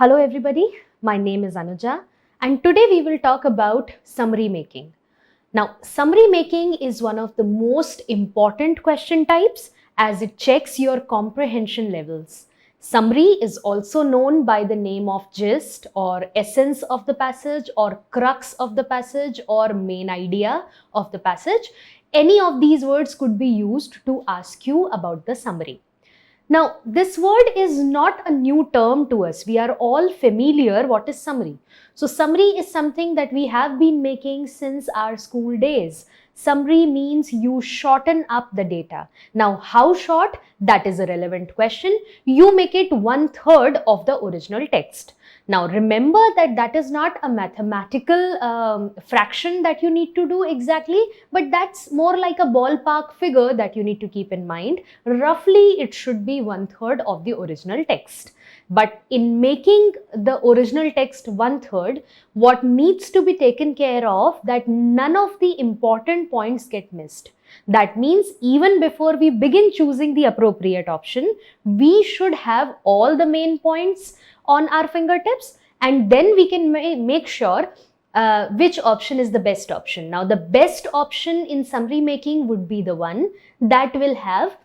Hello everybody, my name is Anuja and today we will talk about summary making. Now, summary making is one of the most important question types as it checks your comprehension levels. Summary is also known by the name of gist or essence of the passage or crux of the passage or main idea of the passage. Any of these words could be used to ask you about the summary. Now, this word is not a new term to us. We are all familiar what is summary. So, summary is something that we have been making since our school days. Summary means you shorten up the data. Now, how short? That is a relevant question. You make it 1/3 of the original text. Now, remember that that is not a mathematical fraction that you need to do exactly, but that's more like a ballpark figure that you need to keep in mind. Roughly, it should be 1/3 of the original text. But in making the original text 1/3, what needs to be taken care of that none of the important points get missed. That means even before we begin choosing the appropriate option, we should have all the main points on our fingertips, and then we can make sure which option is the best option. Now, the best option in summary making would be the one that will have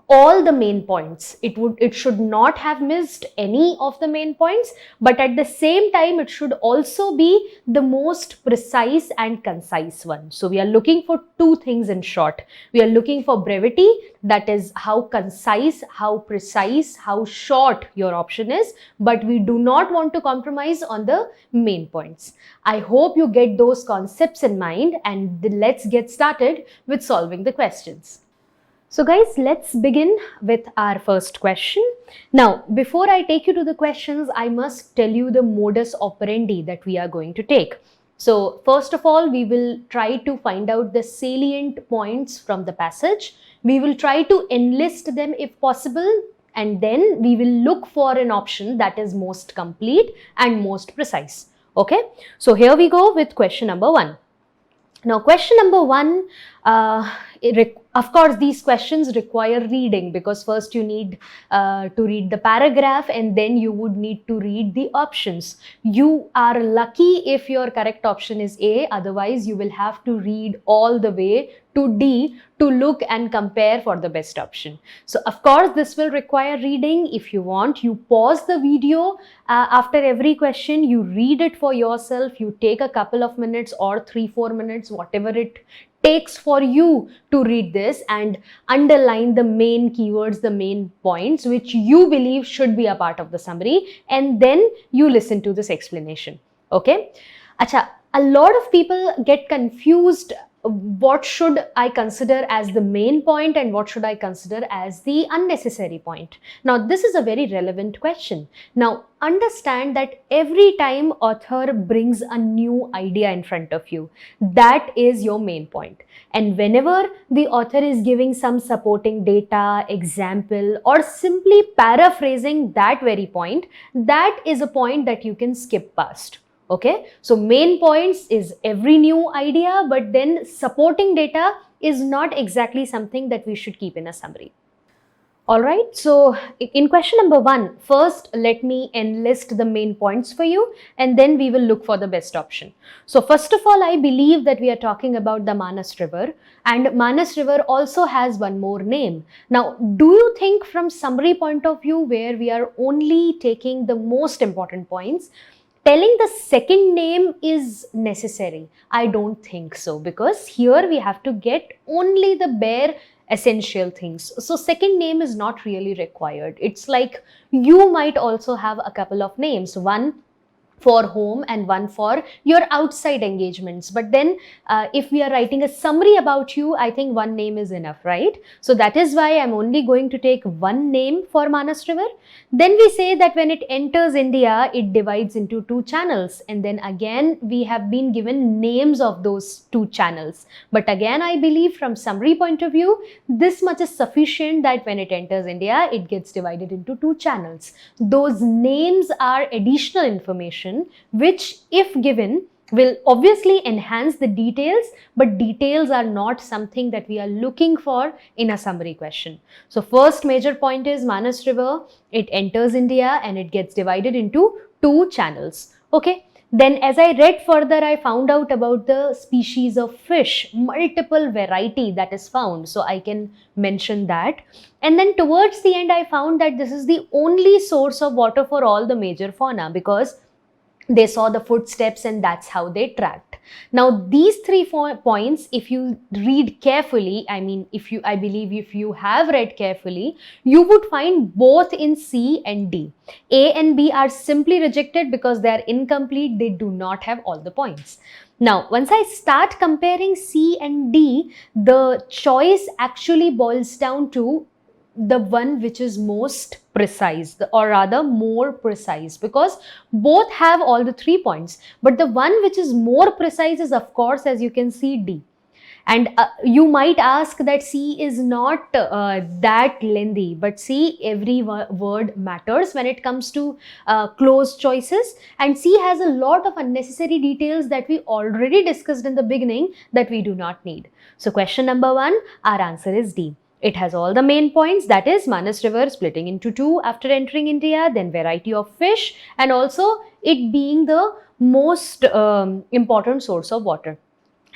all the main points. It should not have missed any of the main points, but at the same time it should also be the most precise and concise one. So we are looking for two things in short. We are looking for brevity, that is how concise, how precise, how short your option is, but we do not want to compromise on the main points. I hope you get those concepts in mind, and let's get started with solving the questions. So guys, let's begin with our first question. Now, before I take you to the questions, I must tell you the modus operandi that we are going to take. So first of all, we will try to find out the salient points from the passage. We will try to enlist them if possible, and then we will look for an option that is most complete and most precise. Okay, so here we go with question number 1. Now, question number 1, of course, these questions require reading, because first you need to read the paragraph and then you would need to read the options. You are lucky if your correct option is A, otherwise you will have to read all the way to D to look and compare for the best option. So, of course, this will require reading. If you want, you pause the video after every question, you read it for yourself, you take a couple of minutes or 3-4 minutes, whatever it takes for you to read this, and underline the main keywords, the main points which you believe should be a part of the summary, and then you listen to this explanation. Okay? Acha, a lot of people get confused. What should I consider as the main point and what should I consider as the unnecessary point? Now, this is a very relevant question. Now, understand that every time author brings a new idea in front of you, that is your main point. And whenever the author is giving some supporting data, example, or simply paraphrasing that very point, that is a point that you can skip past. Okay, so main points is every new idea, but then supporting data is not exactly something that we should keep in a summary. Alright, so in question number 1, first let me enlist the main points for you, and then we will look for the best option. So first of all, I believe that we are talking about the Manas River, and Manas River also has one more name. Now, do you think from summary point of view, where we are only taking the most important points, telling the second name is necessary? I don't think so, because here we have to get only the bare essential things. So second name is not really required. It's like you might also have a couple of names, one for home and one for your outside engagements. But then if we are writing a summary about you, I think one name is enough, right? So that is why I'm only going to take one name for Manas River. Then we say that when it enters India, it divides into 2 channels. And then again, we have been given names of those 2 channels. But again, I believe from summary point of view, this much is sufficient that when it enters India, it gets divided into 2 channels. Those names are additional information which, if given, will obviously enhance the details, but details are not something that we are looking for in a summary question. So first major point is Manas River, it enters India and it gets divided into two channels. Okay. Then as I read further, I found out about the species of fish, multiple variety that is found. So I can mention that. And then towards the end, I found that this is the only source of water for all the major fauna, because they saw the footsteps and that's how they tracked. Now these three points, if you read carefully, I believe if you have read carefully, you would find both in C and D. A and B are simply rejected because they are incomplete, they do not have all the points. Now, once I start comparing C and D, the choice actually boils down to the one which is most precise, or rather more precise, because both have all the 3 points, but the one which is more precise is, of course, as you can see, D. And you might ask that C is not that lengthy, but see, every word matters when it comes to close choices, and C has a lot of unnecessary details that we already discussed in the beginning that we do not need. So question number 1, our answer is D. It has all the main points, that is Manas River splitting into two after entering India, then variety of fish, and also it being the most important source of water.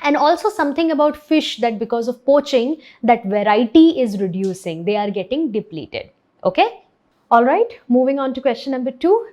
And also something about fish, that because of poaching, that variety is reducing, they are getting depleted. Okay. All right, moving on to question number 2.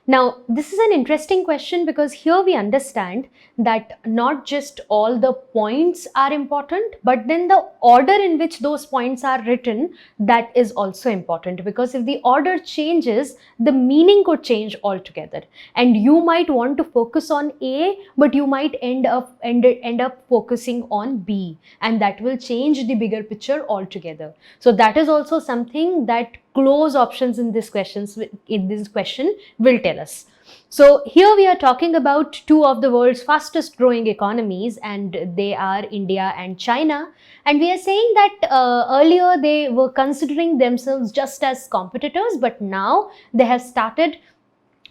Now, this is an interesting question because here we understand that not just all the points are important, but then the order in which those points are written, that is also important, because if the order changes, the meaning could change altogether. And you might want to focus on A, but you might end up focusing on B, and that will change the bigger picture altogether. So that is also something that close options in this question will tell us. So here we are talking about two of the world's fastest growing economies, and they are India and China. And we are saying that earlier they were considering themselves just as competitors, but now they have started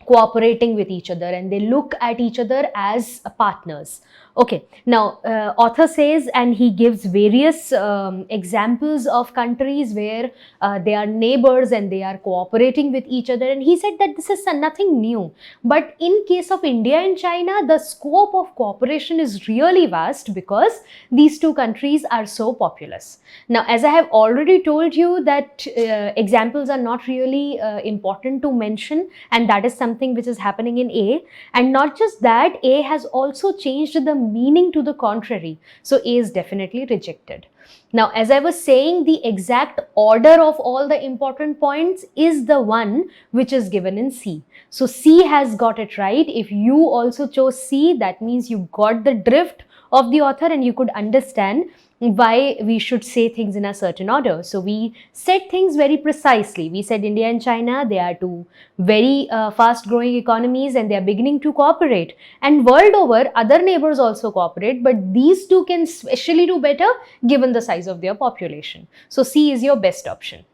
cooperating with each other and they look at each other as partners. Okay, now author says, and he gives various examples of countries where they are neighbors and they are cooperating with each other, and he said that this is nothing new. But in case of India and China, the scope of cooperation is really vast because these two countries are so populous. Now, as I have already told you that examples are not really important to mention, and that is something which is happening in A. And not just that, A has also changed the meaning to the contrary. So A is definitely rejected. Now, as I was saying, the exact order of all the important points is the one which is given in C. So C has got it right. If you also chose C, that means you got the drift of the author and you could understand why we should say things in a certain order. So we said things very precisely. We said India and China, they are two very fast growing economies and they are beginning to cooperate. And world over, other neighbors also cooperate, but these two can especially do better given the size of their population. So C is your best option.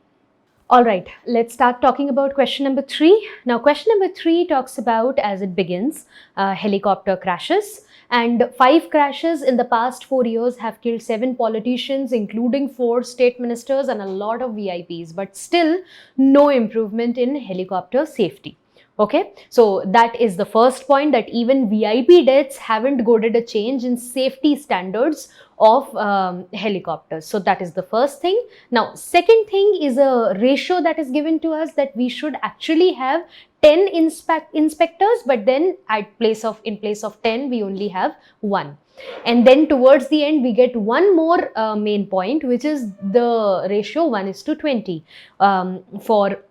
All right, let's start talking about question number 3. Now, question number 3 talks about, as it begins, helicopter crashes. And 5 crashes in the past 4 years have killed 7 politicians, including 4 state ministers and a lot of VIPs, but still no improvement in helicopter safety. Okay, so that is the first point, that even VIP deaths haven't goaded a change in safety standards of helicopters. So that is the first thing. Now, second thing is a ratio that is given to us, that we should actually have 10 inspectors, but then in place of 10 we only have 1. And then towards the end we get one more main point, which is the ratio 1:20. For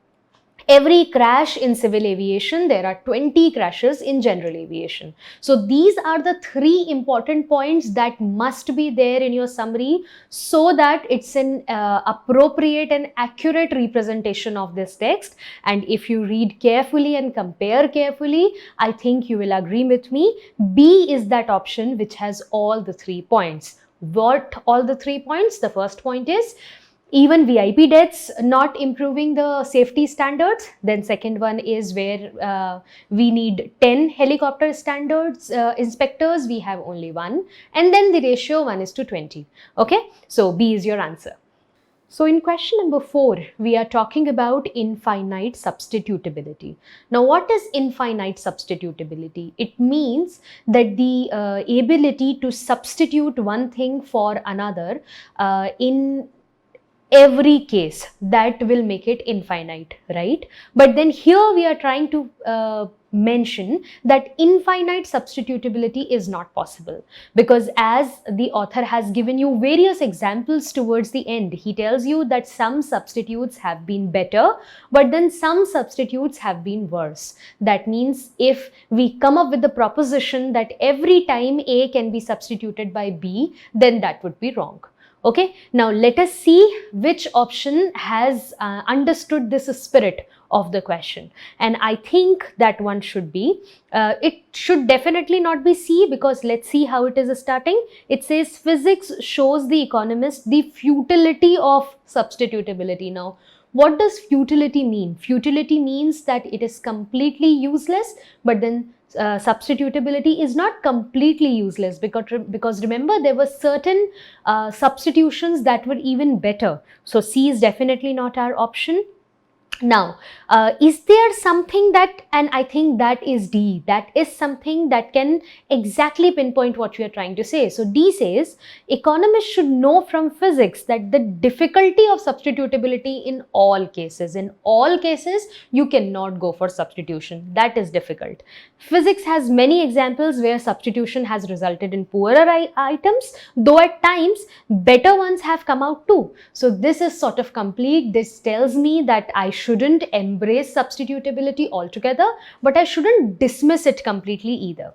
every crash in civil aviation, there are 20 crashes in general aviation. So these are the 3 important points that must be there in your summary, so that it's an appropriate and accurate representation of this text. And if you read carefully and compare carefully, I think you will agree with me. B is that option which has all the 3 points. What all the 3 points? The first point is, Even VIP deaths not improving the safety standards. Then second one is where we need 10 helicopter standards inspectors, we have only one, and then the ratio 1:20. Okay, so B is your answer. So in question number 4, we are talking about infinite substitutability. Now, what is infinite substitutability? It means that the ability to substitute one thing for another in every case, that will make it infinite, right? But then here we are trying to mention that infinite substitutability is not possible, because as the author has given you various examples towards the end, he tells you that some substitutes have been better, but then some substitutes have been worse. That means if we come up with the proposition that every time A can be substituted by B, then that would be wrong. Okay, now let us see which option has understood this spirit of the question, and I think that one should be, it should definitely not be C, because let's see how it is starting. It says physics shows the economist the futility of substitutability. Now, what does futility mean? Futility means that it is completely useless, but then substitutability is not completely useless, because remember, there were certain substitutions that were even better. So C is definitely not our option. Now, is there something that, and I think that is D, that is something that can exactly pinpoint what you are trying to say. So D says, economists should know from physics that the difficulty of substitutability in all cases, you cannot go for substitution. That is difficult. Physics has many examples where substitution has resulted in poorer items, though at times better ones have come out too. So this is sort of complete. This tells me that I shouldn't embrace substitutability altogether, but I shouldn't dismiss it completely either.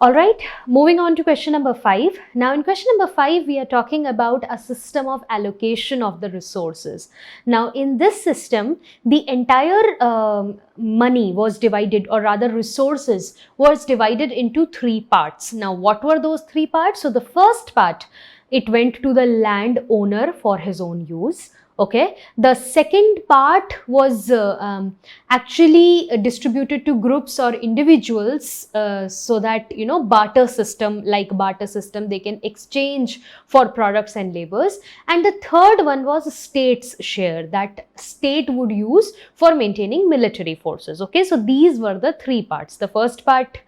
All right, moving on to question number 5. Now, in question number 5, we are talking about a system of allocation of the resources. Now, in this system, the entire money was divided, or rather resources was divided into 3 parts. Now, what were those 3 parts? So, the first part, it went to the landowner for his own use. Okay, the second part was actually distributed to groups or individuals, so that, you know, barter system, they can exchange for products and labors. And the third one was state's share, that state would use for maintaining military forces. Okay, so these were the 3 parts. The first part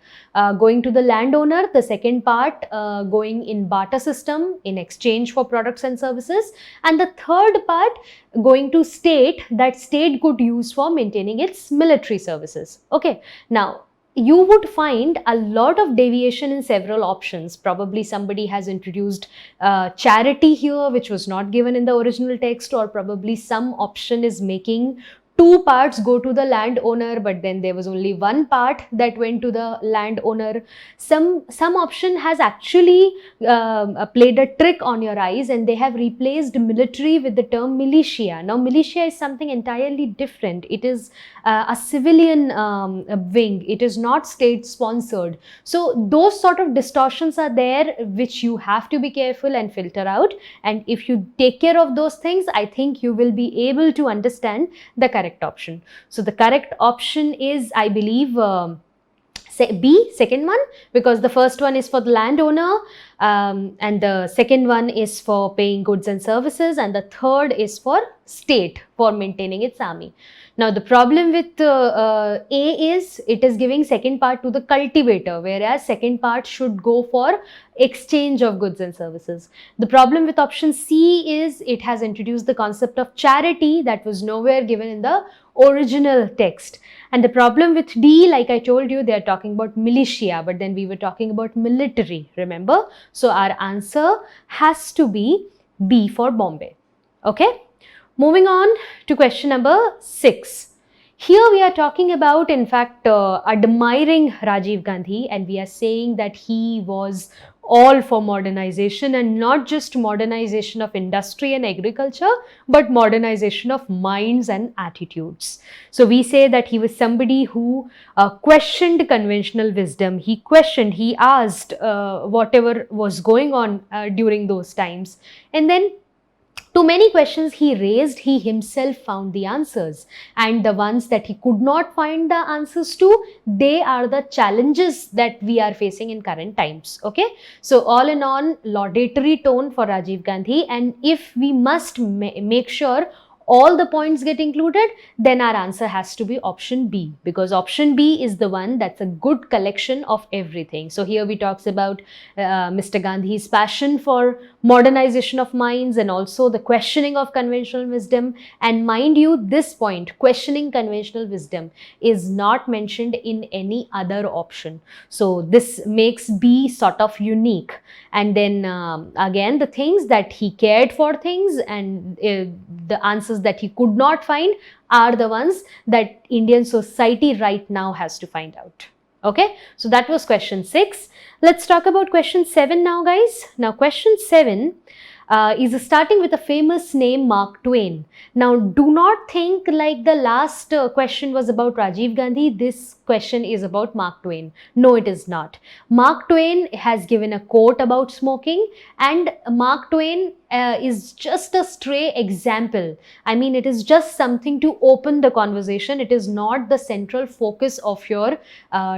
going to the landowner, the second part going in barter system in exchange for products and services, and the third part going to state, that state could use for maintaining its military services. Okay, now you would find a lot of deviation in several options. Probably somebody has introduced charity here, which was not given in the original text, or probably some option is making 2 parts go to the landowner, but then there was only 1 part that went to the landowner. Some option has actually played a trick on your eyes, and they have replaced military with the term militia. Now, militia is something entirely different. It is a civilian wing. It is not state sponsored. So those sort of distortions are there, which you have to be careful and filter out. And if you take care of those things, I think you will be able to understand the correct option. So the correct option is, I believe, B, second one, because the first one is for the landowner, and the second one is for paying goods and services, and the third is for state for maintaining its army. Now, the problem with A is it is giving second part to the cultivator, whereas second part should go for exchange of goods and services. The problem with option C is it has introduced the concept of charity that was nowhere given in the original text. And the problem with D, like I told you, they are talking about militia, but then we were talking about military, remember? So our answer has to be B for Bombay. Okay? Moving on to question number 6. Here we are talking about, in fact, admiring Rajiv Gandhi, and we are saying that he was all for modernization, and not just modernization of industry and agriculture, but modernization of minds and attitudes. So we say that he was somebody who questioned conventional wisdom. He asked whatever was going on during those times. And then To many questions he raised, he himself found the answers, and the ones that he could not find the answers to, they are the challenges that we are facing in current times. Okay, so all in all, laudatory tone for Rajiv Gandhi, and if we must make sure all the points get included, then our answer has to be option B, because option B is the one that's a good collection of everything. So here we talks about Mr. Gandhi's passion for modernization of minds and also the questioning of conventional wisdom. And mind you, this point, questioning conventional wisdom, is not mentioned in any other option. So this makes B sort of unique. And then again, the things that he cared for things and the answers that he could not find are the ones that Indian society right now has to find out. Okay, so that was question 6. Let's talk about question 7 now, guys. Now, question 7 is starting with a famous name, Mark Twain. Now, do not think like the last question was about Rajiv Gandhi. This question is about Mark Twain. No, it is not. Mark Twain has given a quote about smoking, and Mark Twain is just a stray example. I mean, it is just something to open the conversation. It is not the central focus of your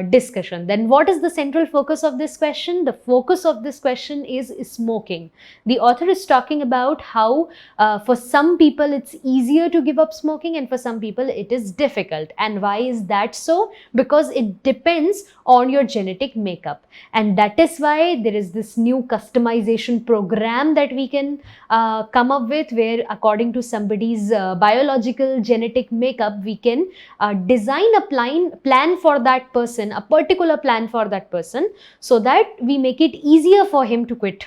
discussion. Then what is the central focus of this question? The focus of this question is smoking. The author is talking about how for some people it's easier to give up smoking and for some people it is difficult. And why is that so? Because it depends on your genetic makeup, and that is why there is this new customization program that we can come up with, where according to somebody's biological genetic makeup, we can design a plan for that person, a particular plan for that person, so that we make it easier for him to quit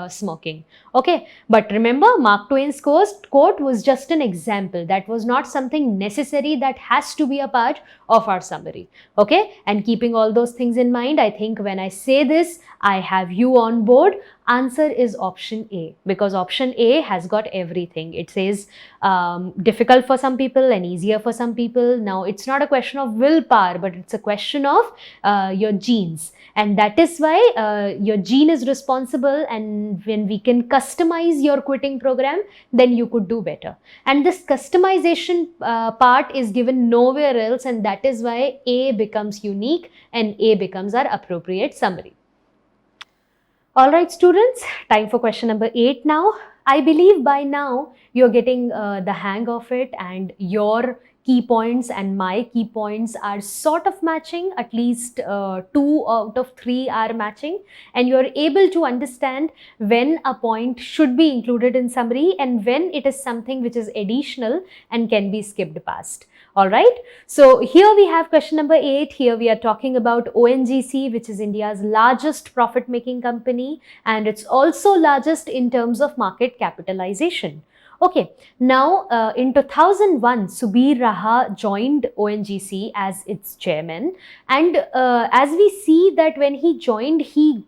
smoking. Okay, but remember, Mark Twain's quote was just an example. That was not something necessary that has to be a part of our summary. Okay, and keeping all those things in mind, I think when I say this, I have you on board. Answer is option A, because option A has got everything. It says difficult for some people and easier for some people. Now, it's not a question of willpower, but it's a question of your genes, and that is why your gene is responsible, and when we can customize your quitting program, then you could do better. And this customization part is given nowhere else, and that is why A becomes unique and A becomes our appropriate summary. Alright students, time for question number 8 now. I believe by now you're getting the hang of it, and your key points and my key points are sort of matching. At least 2 out of 3 are matching, and you're able to understand when a point should be included in summary and when it is something which is additional and can be skipped past. Alright, so here we have question number 8. Here we are talking about ONGC, which is India's largest profit-making company, and it's also largest in terms of market capitalization. Okay, now in 2001, Subir Raha joined ONGC as its chairman, and as we see that when he joined, he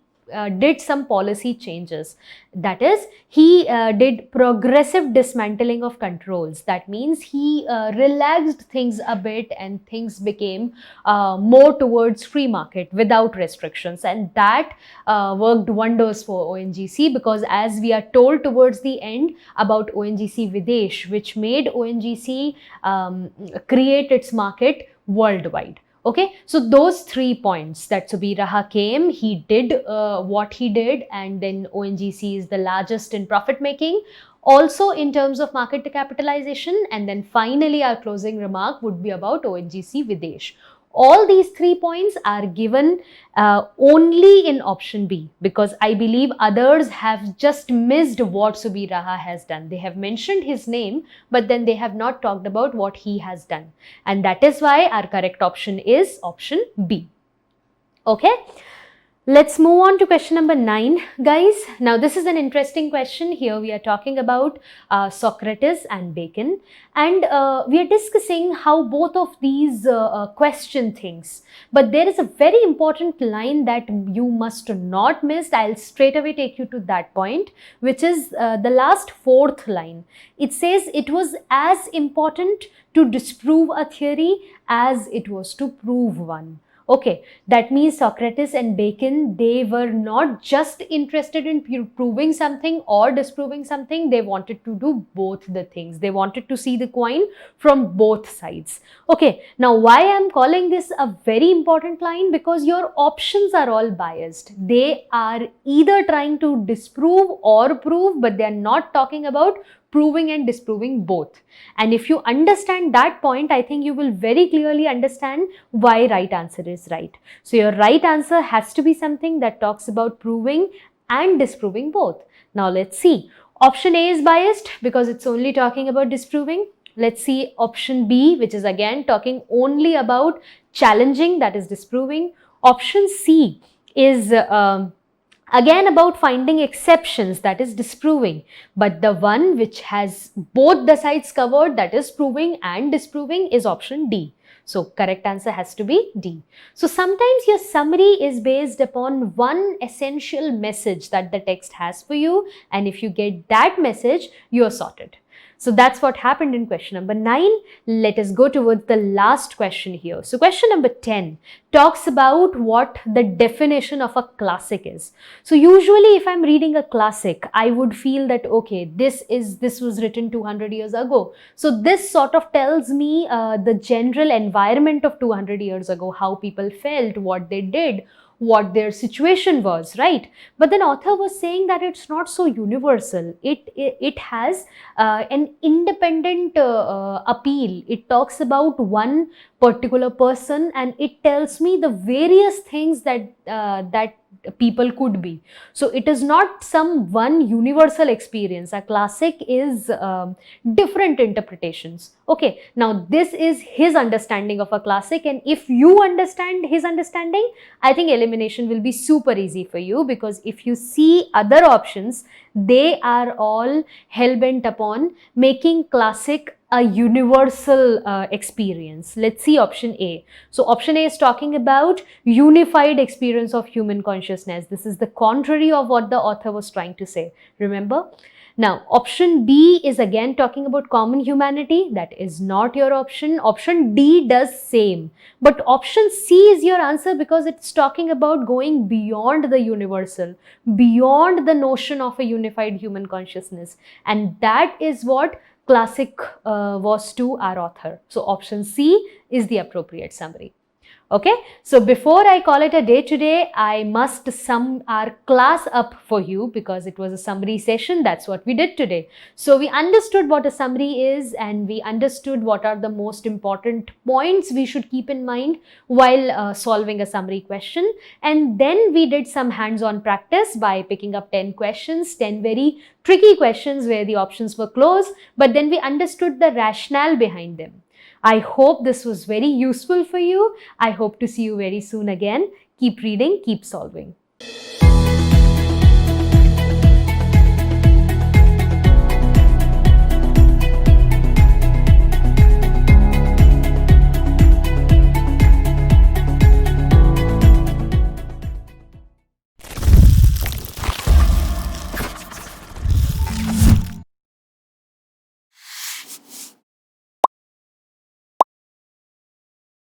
did some policy changes. That is, he did progressive dismantling of controls. That means he relaxed things a bit and things became more towards free market without restrictions, and that worked wonders for ONGC, because as we are told towards the end about ONGC Videsh, which made ONGC create its market worldwide. Okay, so those 3 points that Subir Raha came, he did what he did, and then ONGC is the largest in profit making, also in terms of market capitalization, and then finally our closing remark would be about ONGC Videsh. All these 3 points are given only in option B, because I believe others have just missed what Subir Raha has done. They have mentioned his name, but then they have not talked about what he has done. And that is why our correct option is option B. Okay. Let's move on to question number 9, guys. Now, this is an interesting question. Here we are talking about Socrates and Bacon, and we are discussing how both of these question things. But there is a very important line that you must not miss. I'll straight away take you to that point, which is the last 4th line. It says it was as important to disprove a theory as it was to prove one. Okay, that means Socrates and Bacon, they were not just interested in proving something or disproving something, they wanted to do both the things. They wanted to see the coin from both sides. Okay, now why I'm calling this a very important line? Because your options are all biased. They are either trying to disprove or prove, but they are not talking about proving and disproving both. And if you understand that point, I think you will very clearly understand why right answer is right. So your right answer has to be something that talks about proving and disproving both. Now let's see. Option A is biased because it's only talking about disproving. Let's see option B, which is again talking only about challenging, that is disproving. Option C is again about finding exceptions, that is disproving, but the one which has both the sides covered, that is proving and disproving, is option D. So correct answer has to be D. So sometimes your summary is based upon one essential message that the text has for you, and if you get that message, you are sorted. So that's what happened in question number 9. Let us go towards the last question here. So question number 10 talks about what the definition of a classic is. So usually if I'm reading a classic, I would feel that, okay, this was written 200 years ago. So this sort of tells me the general environment of 200 years ago, how people felt, what they did, what their situation was, right? But then author was saying that it's not so universal. It has an independent appeal. It talks about one particular person, and it tells me the various things that people could be. So it is not some one universal experience. A classic is different interpretations. Okay, now this is his understanding of a classic, and if you understand his understanding, I think elimination will be super easy for you, because if you see other options, they are all hell-bent upon making classic a universal experience. Let's see option A. So option A is talking about unified experience of human consciousness. This is the contrary of what the author was trying to say. Remember? Now, option B is again talking about common humanity. That is not your option. Option D does same. But option C is your answer because it's talking about going beyond the universal, beyond the notion of a unified human consciousness. And that is what classic was to our author. So option C is the appropriate summary. Okay, so before I call it a day today, I must sum our class up for you because it was a summary session. That's what we did today. So we understood what a summary is, and we understood what are the most important points we should keep in mind while solving a summary question. And then we did some hands-on practice by picking up 10 questions, 10 very tricky questions where the options were close, but then we understood the rationale behind them. I hope this was very useful for you. I hope to see you very soon again. Keep reading, keep solving.